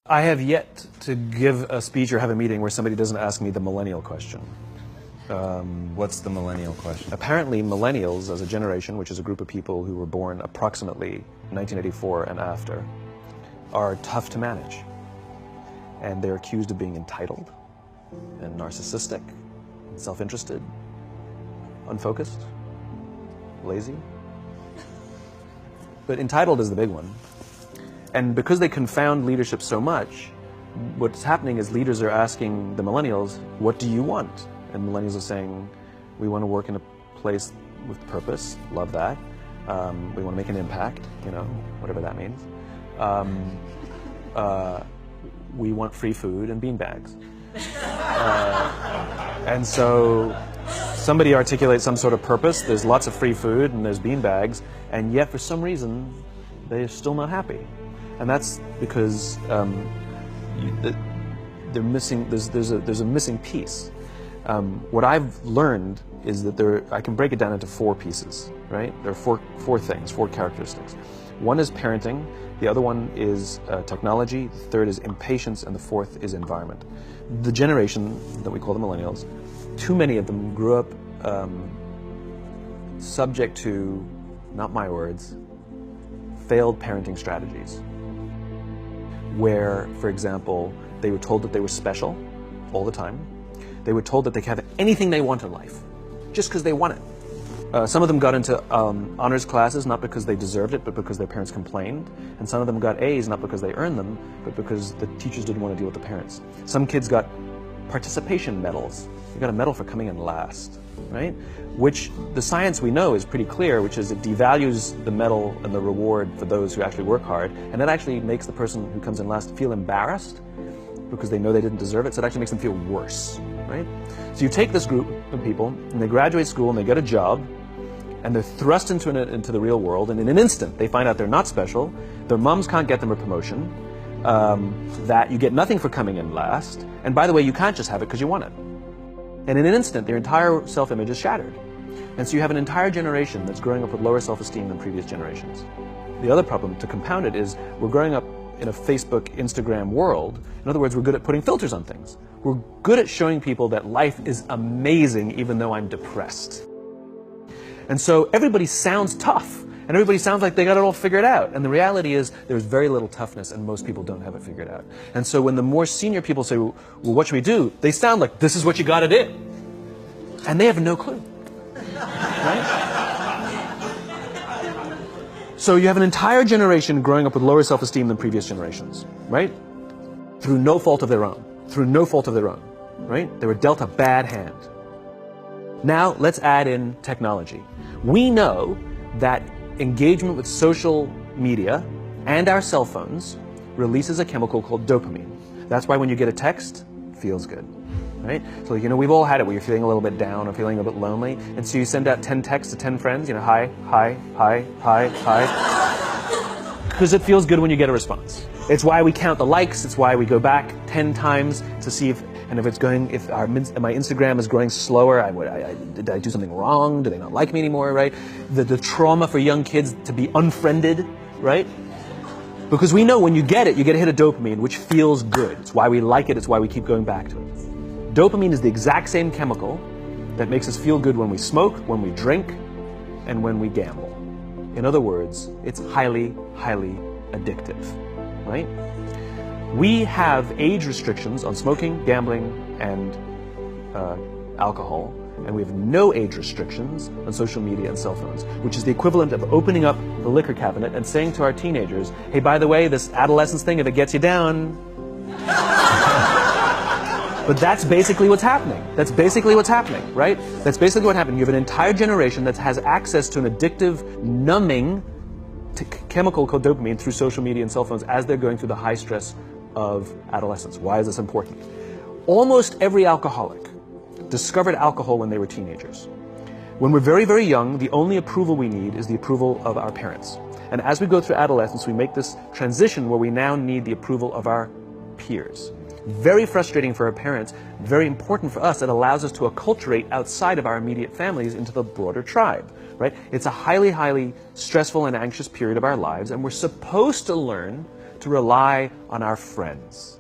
I have yet to give a speech or have a meeting where somebody doesn't ask me the millennial question. What's the millennial question? Apparently, millennials as a generation, which is a group of people who were born approximately 1984 and after, are tough to manage. And they're accused of being entitled and narcissistic, and self-interested, unfocused, lazy. But entitled is the big one. And because they confound leadership so much, what's happening is leaders are asking the millennials, what do you want? And millennials are saying, we want to work in a place with purpose, love that. We want to make an impact, you know, whatever that means. We want free food and beanbags. And so somebody articulates some sort of purpose, there's lots of free food and there's beanbags, and yet for some reason, they're still not happy. And that's because they're missing. There's a missing piece. What I've learned is that I can break it down into four pieces. Right? There are four things, four characteristics. One is parenting. The other one is technology. The third is impatience, and the fourth is environment. The generation that we call the millennials, too many of them grew up subject to, not my words, failed parenting strategies. Where, for example, they were told that they were special all the time. They were told that they could have anything they want in life, just because they want it. Some of them got into honors classes, not because they deserved it, but because their parents complained. And some of them got A's, not because they earned them, but because the teachers didn't want to deal with the parents. Some kids got participation medals. You got a medal for coming in last, right? Which the science we know is pretty clear, which is it devalues the medal and the reward for those who actually work hard, and it actually makes the person who comes in last feel embarrassed because they know they didn't deserve it, so it actually makes them feel worse, right? So you take this group of people, and they graduate school, and they get a job, and they're thrust into the real world, and in an instant, they find out they're not special, their moms can't get them a promotion, that you get nothing for coming in last, and by the way, you can't just have it because you want it. And in an instant, their entire self-image is shattered. And so you have an entire generation that's growing up with lower self-esteem than previous generations. The other problem, to compound it, is we're growing up in a Facebook, Instagram world. In other words, we're good at putting filters on things. We're good at showing people that life is amazing even though I'm depressed. And so everybody sounds tough, and everybody sounds like they got it all figured out. And the reality is there's very little toughness, and most people don't have it figured out. And so when the more senior people say, well, what should we do? They sound like, this is what you got to do. And they have no clue. Right? So you have an entire generation growing up with lower self-esteem than previous generations, right? Through no fault of their own. Through no fault of their own, right? They were dealt a bad hand. Now let's add in technology. We know that engagement with social media and our cell phones releases a chemical called dopamine. That's why when you get a text, it feels good. Right? So, you know, we've all had it where you're feeling a little bit down or feeling a bit lonely, and so you send out 10 texts to 10 friends, you know, hi, hi, hi, hi, hi, because it feels good when you get a response. It's why we count the likes, it's why we go back 10 times to see if my Instagram is growing slower, did I do something wrong? Do they not like me anymore, right? The trauma for young kids to be unfriended, right? Because we know when you get a hit of dopamine, which feels good. It's why we like it, it's why we keep going back to it. Dopamine is the exact same chemical that makes us feel good when we smoke, when we drink, and when we gamble. In other words, it's highly, highly addictive, right? We have age restrictions on smoking, gambling, and alcohol, and we have no age restrictions on social media and cell phones, which is the equivalent of opening up the liquor cabinet and saying to our teenagers, hey, by the way, this adolescence thing, if it gets you down... But that's basically what's happening. That's basically what's happening, right? That's basically what happened. You have an entire generation that has access to an addictive, numbing chemical called dopamine through social media and cell phones as they're going through the high stress of adolescence. Why is this important? Almost every alcoholic discovered alcohol when they were teenagers. When we're very, very young, the only approval we need is the approval of our parents. And as we go through adolescence, we make this transition where we now need the approval of our peers. Very frustrating for our parents, very important for us. It allows us to acculturate outside of our immediate families into the broader tribe, right? It's a highly, highly stressful and anxious period of our lives, and we're supposed to learn to rely on our friends.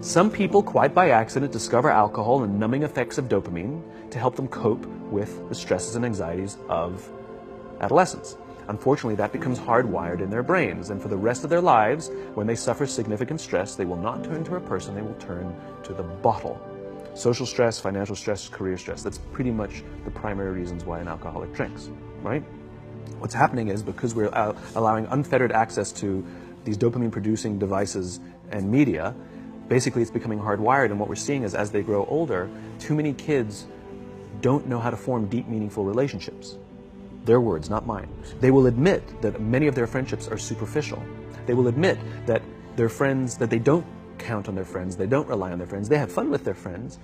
Some people, quite by accident, discover alcohol and numbing effects of dopamine to help them cope with the stresses and anxieties of adolescence. Unfortunately, that becomes hardwired in their brains, and for the rest of their lives, when they suffer significant stress, they will not turn to a person, they will turn to the bottle. Social stress, financial stress, career stress, that's pretty much the primary reasons why an alcoholic drinks, right? What's happening is, because we're allowing unfettered access to these dopamine-producing devices and media, basically it's becoming hardwired, and what we're seeing is, as they grow older, too many kids don't know how to form deep, meaningful relationships. Their words, not mine. They will admit that many of their friendships are superficial. They will admit that their friends, that they don't count on their friends, they don't rely on their friends, they have fun with their friends,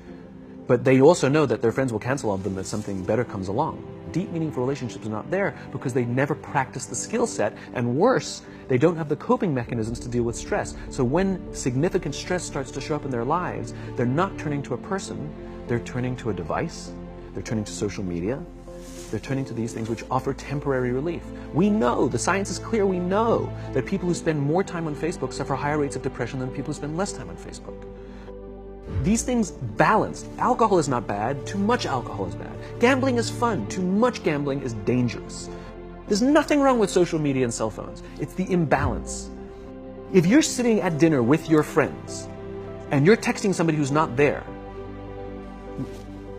but they also know that their friends will cancel on them if something better comes along. Deep, meaningful relationships are not there because they never practice the skill set, and worse, they don't have the coping mechanisms to deal with stress. So when significant stress starts to show up in their lives, they're not turning to a person, they're turning to a device, they're turning to social media, they're turning to these things which offer temporary relief. We know, the science is clear, we know that people who spend more time on Facebook suffer higher rates of depression than people who spend less time on Facebook. These things balance. Alcohol is not bad, too much alcohol is bad. Gambling is fun, too much gambling is dangerous. There's nothing wrong with social media and cell phones. It's the imbalance. If you're sitting at dinner with your friends and you're texting somebody who's not there,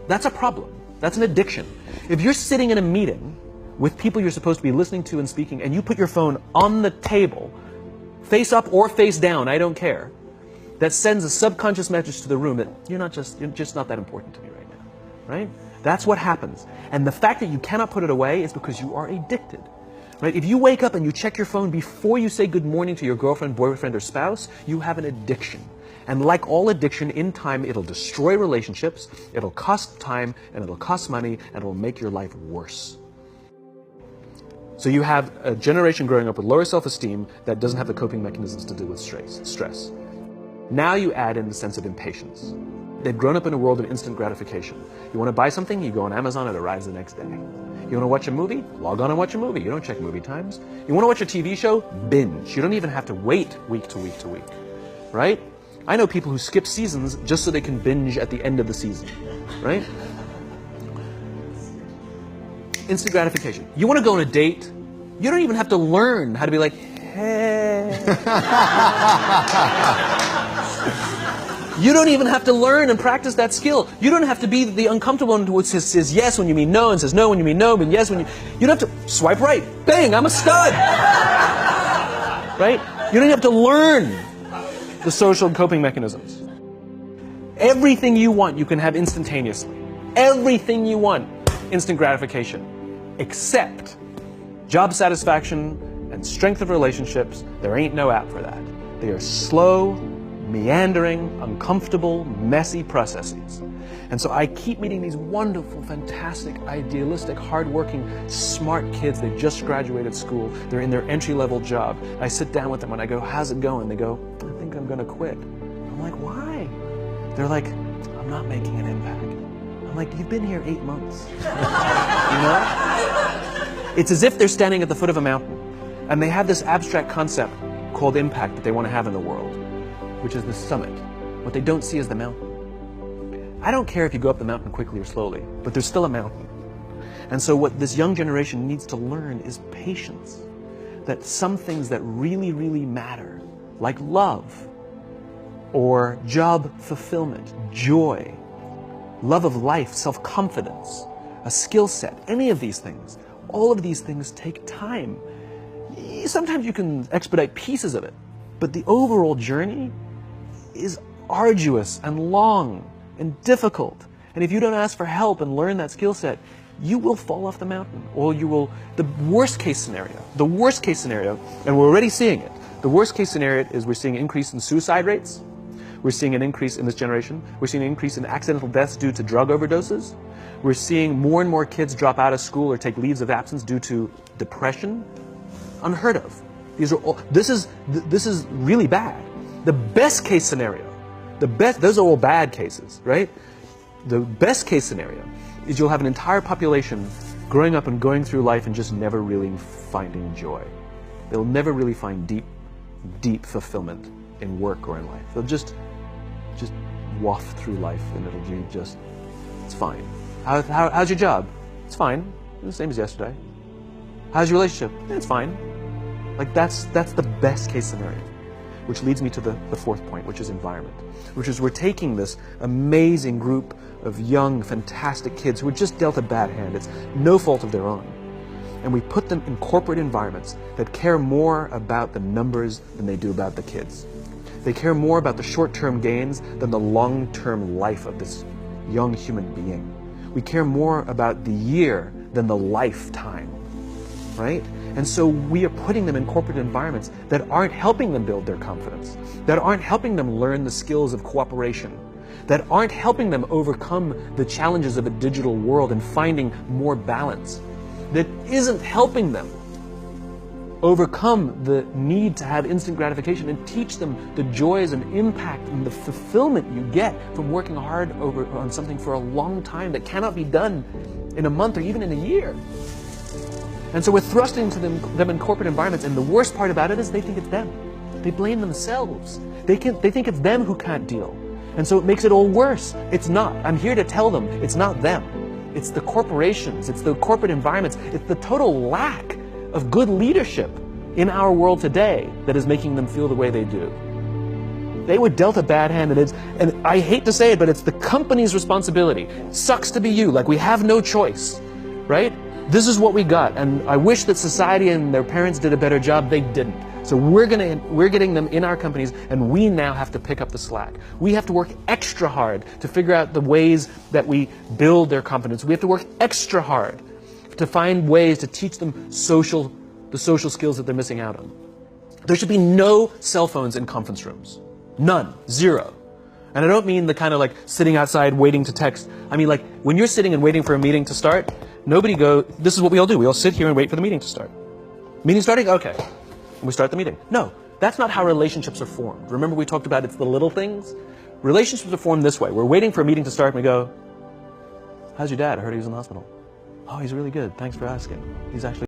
that's a problem. That's an addiction. If you're sitting in a meeting with people you're supposed to be listening to and speaking, and you put your phone on the table, face up or face down, I don't care, that sends a subconscious message to the room that you're just not that important to me right now, right? That's what happens. And the fact that you cannot put it away is because you are addicted, right? If you wake up and you check your phone before you say good morning to your girlfriend, boyfriend, or spouse, you have an addiction. And like all addiction, in time, it'll destroy relationships, it'll cost time, and it'll cost money, and it'll make your life worse. So you have a generation growing up with lower self-esteem that doesn't have the coping mechanisms to deal with stress. Now you add in the sense of impatience. They've grown up in a world of instant gratification. You want to buy something, you go on Amazon, it arrives the next day. You want to watch a movie? Log on and watch a movie. You don't check movie times. You want to watch a TV show? Binge. You don't even have to wait week to week to week, right? I know people who skip seasons just so they can binge at the end of the season, right? Instant gratification. You want to go on a date? You don't even have to learn how to be like, hey. You don't even have to learn and practice that skill. You don't have to be the uncomfortable one who says yes when you mean no, and says no when you mean no, but yes when you... You don't have to swipe right. Bang, I'm a stud. Right? You don't have to learn the social coping mechanisms. Everything you want, you can have instantaneously. Everything you want, instant gratification. Except job satisfaction and strength of relationships, there ain't no app for that. They are slow, meandering, uncomfortable, messy processes. And so I keep meeting these wonderful, fantastic, idealistic, hardworking, smart kids. They just graduated school. They're in their entry-level job. I sit down with them and I go, how's it going? They go, I think I'm going to quit. I'm like, why? They're like, I'm not making an impact. I'm like, you've been here 8 months. You know? It's as if they're standing at the foot of a mountain and they have this abstract concept called impact that they want to have in the world, which is the summit. What they don't see is the mountain. I don't care if you go up the mountain quickly or slowly, but there's still a mountain. And so what this young generation needs to learn is patience. That some things that really, really matter, like love, or job fulfillment, joy, love of life, self-confidence, a skill set, any of these things, all of these things take time. Sometimes you can expedite pieces of it, but the overall journey is arduous and long and difficult. And if you don't ask for help and learn that skill set, you will fall off the mountain, or you will, the worst case scenario, and we're already seeing it, the worst case scenario is we're seeing an increase in suicide rates, we're seeing an increase in this generation, we're seeing an increase in accidental deaths due to drug overdoses, we're seeing more and more kids drop out of school or take leaves of absence due to depression. Unheard of. These are all, this is really bad. The best case scenario, those are all bad cases, right? The best case scenario is you'll have an entire population growing up and going through life and just never really finding joy. They'll never really find deep, deep fulfillment in work or in life. They'll just waft through life, and it'll be just, it's fine. How's your job? It's fine. The same as yesterday. How's your relationship? It's fine. Like that's the best case scenario. Which leads me to the fourth point, which is environment. Which is we're taking this amazing group of young, fantastic kids who were just dealt a bad hand. It's no fault of their own. And we put them in corporate environments that care more about the numbers than they do about the kids. They care more about the short-term gains than the long-term life of this young human being. We care more about the year than the lifetime, right? And so we are putting them in corporate environments that aren't helping them build their confidence, that aren't helping them learn the skills of cooperation, that aren't helping them overcome the challenges of a digital world and finding more balance, that isn't helping them overcome the need to have instant gratification and teach them the joys and impact and the fulfillment you get from working hard on something for a long time that cannot be done in a month or even in a year. And so we're thrusting to them in corporate environments, and the worst part about it is they think it's them. They blame themselves. They think it's them who can't deal. And so it makes it all worse. It's not. I'm here to tell them it's not them. It's the corporations, it's the corporate environments, it's the total lack of good leadership in our world today that is making them feel the way they do. They were dealt a bad hand, and I hate to say it, but it's the company's responsibility. Sucks to be you, like we have no choice, right? This is what we got, and I wish that society and their parents did a better job. They didn't. So we're getting them in our companies, and we now have to pick up the slack. We have to work extra hard to figure out the ways that we build their confidence. We have to work extra hard to find ways to teach them the social skills that they're missing out on. There should be no cell phones in conference rooms. None. Zero. And I don't mean the kind of like sitting outside waiting to text. I mean like when you're sitting and waiting for a meeting to start, this is what we all do. We all sit here and wait for the meeting to start. Meeting starting? Okay. And we start the meeting. No, that's not how relationships are formed. Remember we talked about it's the little things? Relationships are formed this way. We're waiting for a meeting to start and we go, how's your dad? I heard he was in the hospital. Oh, he's really good. Thanks for asking. He's actually